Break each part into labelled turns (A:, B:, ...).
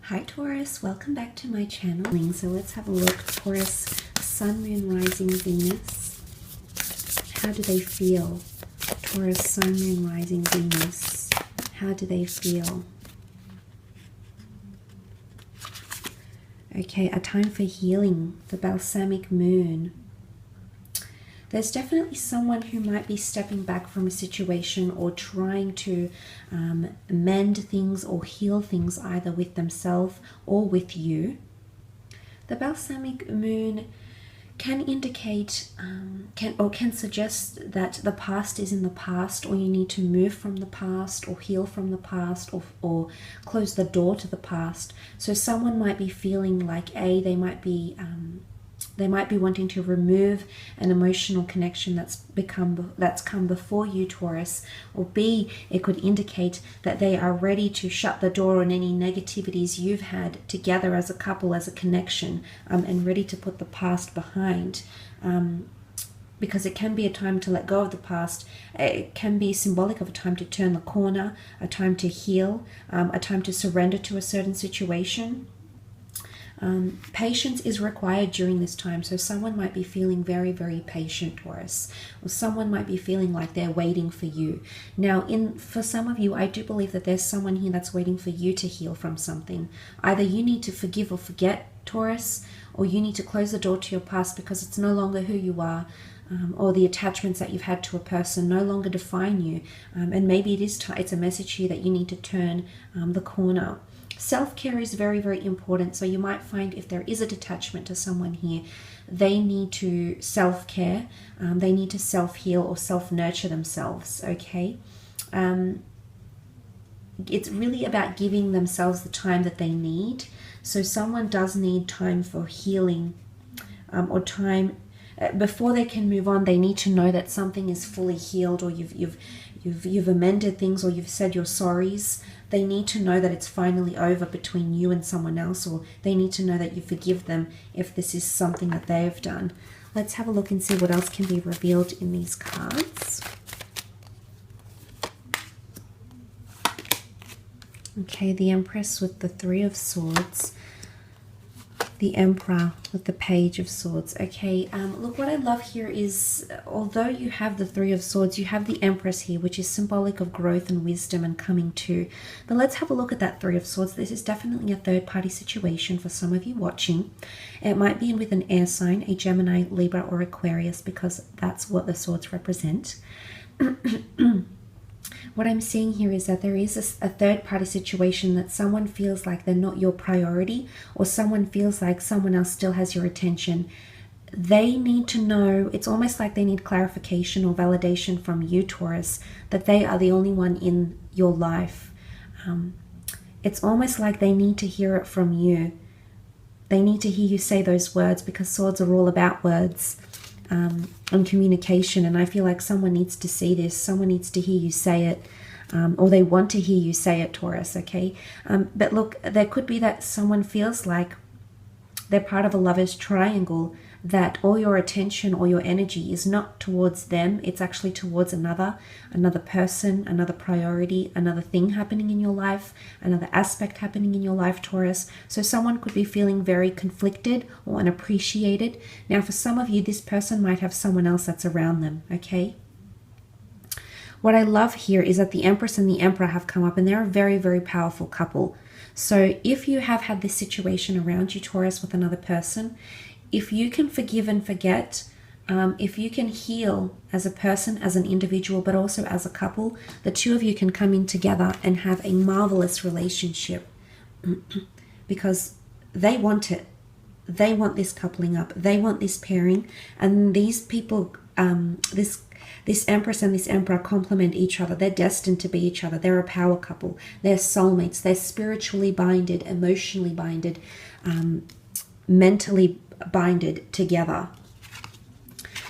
A: Hi Taurus, welcome back to my channel. So let's have a look. Taurus, Sun, Moon, Rising, Venus. How do they feel? Taurus, Sun, Moon, Rising, Venus. How do they feel? Okay, a time for healing. The balsamic moon. There's definitely someone who might be stepping back from a situation or trying to mend things or heal things either with themselves or with you. The balsamic moon can indicate, can suggest that the past is in the past, or you need to move from the past or heal from the past, or close the door to the past. So someone might be feeling like they might be wanting to remove an emotional connection that's come before you, Taurus, or B, it could indicate that they are ready to shut the door on any negativities you've had together as a couple, as a connection, and ready to put the past behind. Because it can be a time to let go of the past. It can be symbolic of a time to turn the corner, a time to heal, a time to surrender to a certain situation. Patience is required during this time, so someone might be feeling very, very patient, Taurus, or someone might be feeling like they're waiting for you. Now, for some of you, I do believe that there's someone here that's waiting for you to heal from something. Either you need to forgive or forget, Taurus, or you need to close the door to your past because it's no longer who you are, or the attachments that you've had to a person no longer define you, and maybe it's a message here that you need to turn the corner. Self-care is very, very important. So you might find if there is a detachment to someone here, they need to self-care, they need to self-heal or self-nurture themselves, okay? It's really about giving themselves the time that they need. So someone does need time for healing, or time before they can move on. They need to know that something is fully healed, or you've amended things, or you've said your sorries. They need to know that it's finally over between you and someone else, or they need to know that you forgive them if this is something that they have done. Let's have a look and see what else can be revealed in these cards. Okay, the Empress with the Three of Swords. The Emperor with the Page of Swords. Okay, look, what I love here is, although you have the Three of Swords, you have the Empress here, which is symbolic of growth and wisdom and coming to. But let's have a look at that Three of Swords. This is definitely a third-party situation for some of you watching. It might be with an air sign, a Gemini, Libra, or Aquarius, because that's what the swords represent. What I'm seeing here is that there is a third-party situation, that someone feels like they're not your priority, or someone feels like someone else still has your attention. They need to know, it's almost like they need clarification or validation from you, Taurus, that they are the only one in your life. It's almost like they need to hear it from you. They need to hear you say those words, because swords are all about words. On communication, and I feel like someone needs to see this, someone needs to hear you say it, or they want to hear you say it, Taurus, okay? But look, there could be that someone feels like they're part of a lover's triangle, that all your attention or your energy is not towards them, it's actually towards another person, another priority, another thing happening in your life, another aspect happening in your life, Taurus. So someone could be feeling very conflicted or unappreciated. Now, for some of you, this person might have someone else that's around them, okay? What I love here is that the Empress and the Emperor have come up, and they're a very, very powerful couple. So if you have had this situation around you, Taurus, with another person, if you can forgive and forget, if you can heal as a person, as an individual, but also as a couple, the two of you can come in together and have a marvelous relationship because they want it. They want this coupling up. They want this pairing. And these people, this Empress and this Emperor complement each other. They're destined to be each other. They're a power couple. They're soulmates. They're spiritually binded, emotionally binded, mentally binded together.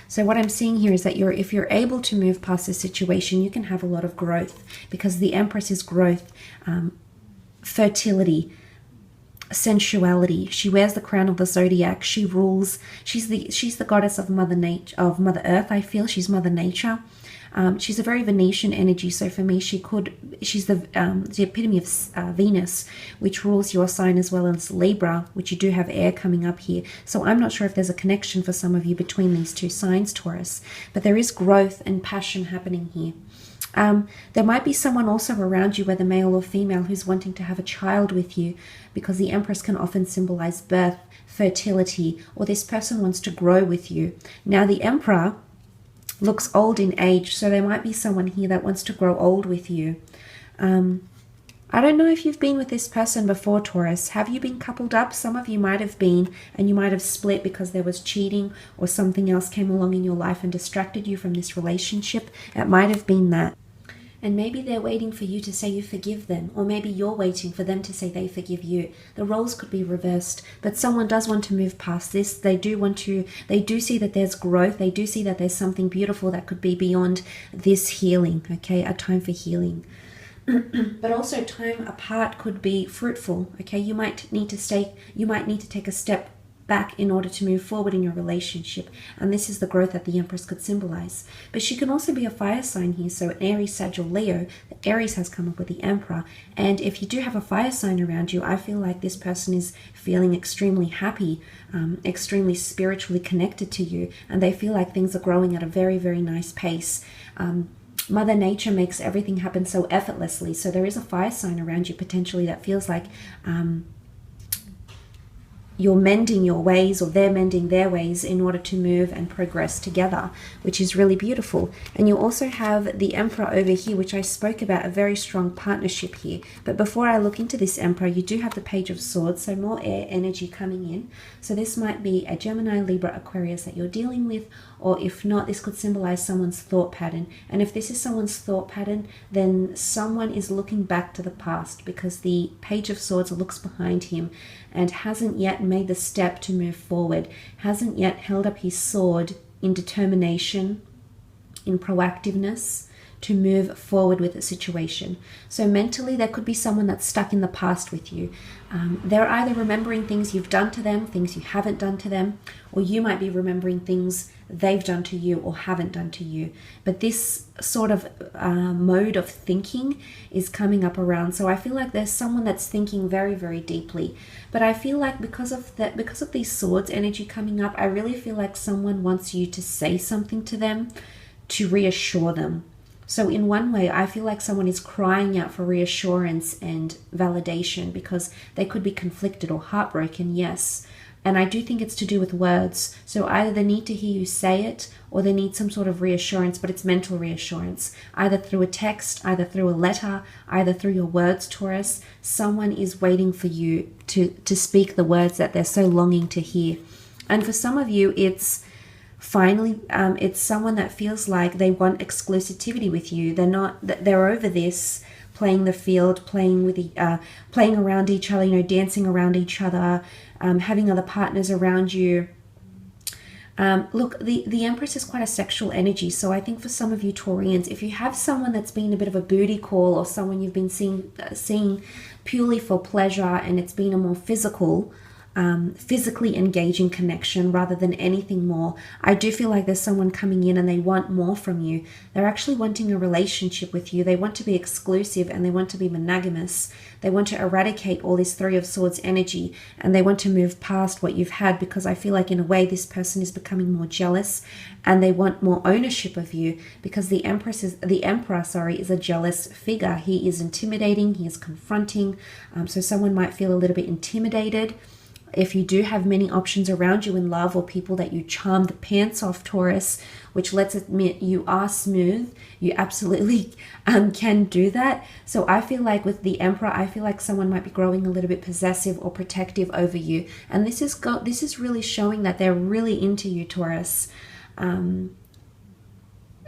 A: So what I'm seeing here is that if you're able to move past this situation, you can have a lot of growth, because the Empress is growth, fertility, sensuality. She wears the crown of the zodiac. She rules. She's the goddess of Mother Nature, of Mother Earth. I feel she's Mother Nature. She's a very Venetian energy, so for me, she's the epitome of Venus, which rules your sign, as well as Libra, which you do have air coming up here. So I'm not sure if there's a connection for some of you between these two signs, Taurus, but there is growth and passion happening here. There might be someone also around you, whether male or female, who's wanting to have a child with you, because the Empress can often symbolize birth, fertility, or this person wants to grow with you. Now, the Emperor looks old in age, so there might be someone here that wants to grow old with you. I don't know if you've been with this person before, Taurus. Have you been coupled up? Some of you might have been, and you might have split because there was cheating or something else came along in your life and distracted you from this relationship. It might have been that. And maybe they're waiting for you to say you forgive them, or maybe you're waiting for them to say they forgive you. The roles could be reversed, but someone does want to move past this. They do see that there's growth. They do see that there's something beautiful that could be beyond this healing, okay? A time for healing. But also time apart could be fruitful, okay? You might need to take a step back in order to move forward in your relationship, and this is the growth that the Empress could symbolize. But she can also be a fire sign here, so an Aries, Sag, or Leo. The Aries has come up with the Emperor, and if you do have a fire sign around you, I feel like this person is feeling extremely happy, extremely spiritually connected to you, and they feel like things are growing at a very, very nice pace. Mother Nature makes everything happen so effortlessly. So there is a fire sign around you potentially that feels like you're mending your ways, or they're mending their ways in order to move and progress together, which is really beautiful. And you also have the Emperor over here, which I spoke about, a very strong partnership here. But before I look into this Emperor, you do have the Page of Swords, so more air energy coming in. So this might be a Gemini, Libra, Aquarius that you're dealing with, or if not, this could symbolize someone's thought pattern. And if this is someone's thought pattern, then someone is looking back to the past, because the Page of Swords looks behind him and hasn't yet made the step to move forward, hasn't yet held up his sword in determination, in proactiveness, to move forward with a situation. So mentally, there could be someone that's stuck in the past with you. They're either remembering things you've done to them, things you haven't done to them, or you might be remembering things they've done to you or haven't done to you. But this sort of mode of thinking is coming up around. So I feel like there's someone that's thinking very, very deeply. But I feel like because of these swords energy coming up, I really feel like someone wants you to say something to them to reassure them. So in one way, I feel like someone is crying out for reassurance and validation, because they could be conflicted or heartbroken, yes. And I do think it's to do with words. So either they need to hear you say it, or they need some sort of reassurance, but it's mental reassurance. Either through a text, either through a letter, either through your words, Taurus. Someone is waiting for you to speak the words that they're so longing to hear. And for some of you, it's finally, it's someone that feels like they want exclusivity with you. They're over this, playing the field, playing around each other, dancing around each other, having other partners around you. Look, the Empress is quite a sexual energy, so I think for some of you Taurians, if you have someone that's been a bit of a booty call, or someone you've been seeing purely for pleasure, and it's been a more physically engaging connection rather than anything more, I do feel like there's someone coming in and they want more from you. They're actually wanting a relationship with you. They want to be exclusive, and they want to be monogamous. They want to eradicate all this Three of Swords energy, and they want to move past what you've had, because I feel like in a way this person is becoming more jealous, and they want more ownership of you, because the Emperor is a jealous figure. He is intimidating, he is confronting, so someone might feel a little bit intimidated. If you do have many options around you in love, or people that you charm the pants off, Taurus, which, let's admit, you are smooth, you absolutely can do that. So I feel like with the Emperor, I feel like someone might be growing a little bit possessive or protective over you, and this is really showing that they're really into you, Taurus.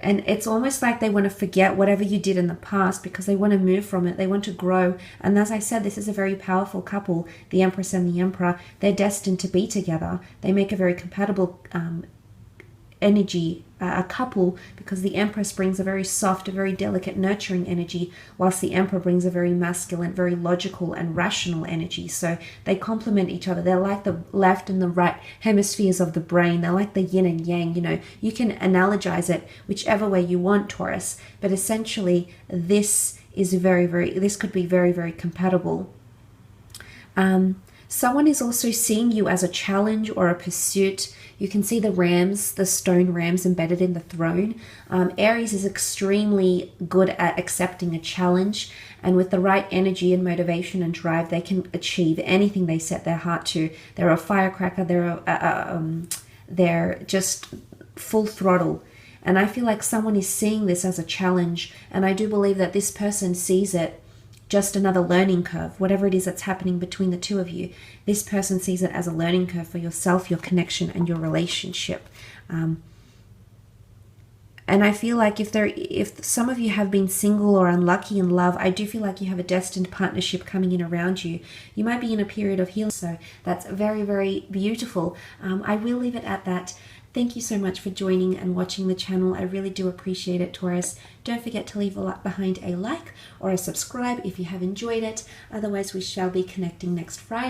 A: And it's almost like they want to forget whatever you did in the past, because they want to move from it. They want to grow. And as I said, this is a very powerful couple, the Empress and the Emperor. They're destined to be together. They make a very compatible energy, a couple, because the Empress brings a very soft, a very delicate, nurturing energy, whilst the Emperor brings a very masculine, very logical and rational energy. So they complement each other. They're like the left and the right hemispheres of the brain. They're like the yin and yang. You know, you can analogize it whichever way you want, Taurus, but essentially this is this could be very, very compatible. Someone is also seeing you as a challenge or a pursuit. You can see the rams, the stone rams embedded in the throne. Aries is extremely good at accepting a challenge, and with the right energy and motivation and drive, they can achieve anything they set their heart to. They're a firecracker. They're just full throttle. And I feel like someone is seeing this as a challenge, and I do believe that this person sees it just another learning curve. Whatever it is that's happening between the two of you, this person sees it as a learning curve for yourself, your connection, and your relationship. And I feel like if some of you have been single or unlucky in love, I do feel like you have a destined partnership coming in around you. You might be in a period of healing, so that's very, very beautiful. I will leave it at that. Thank you so much for joining and watching the channel. I really do appreciate it, Taurus. Don't forget to leave behind a like or a subscribe if you have enjoyed it. Otherwise, we shall be connecting next Friday.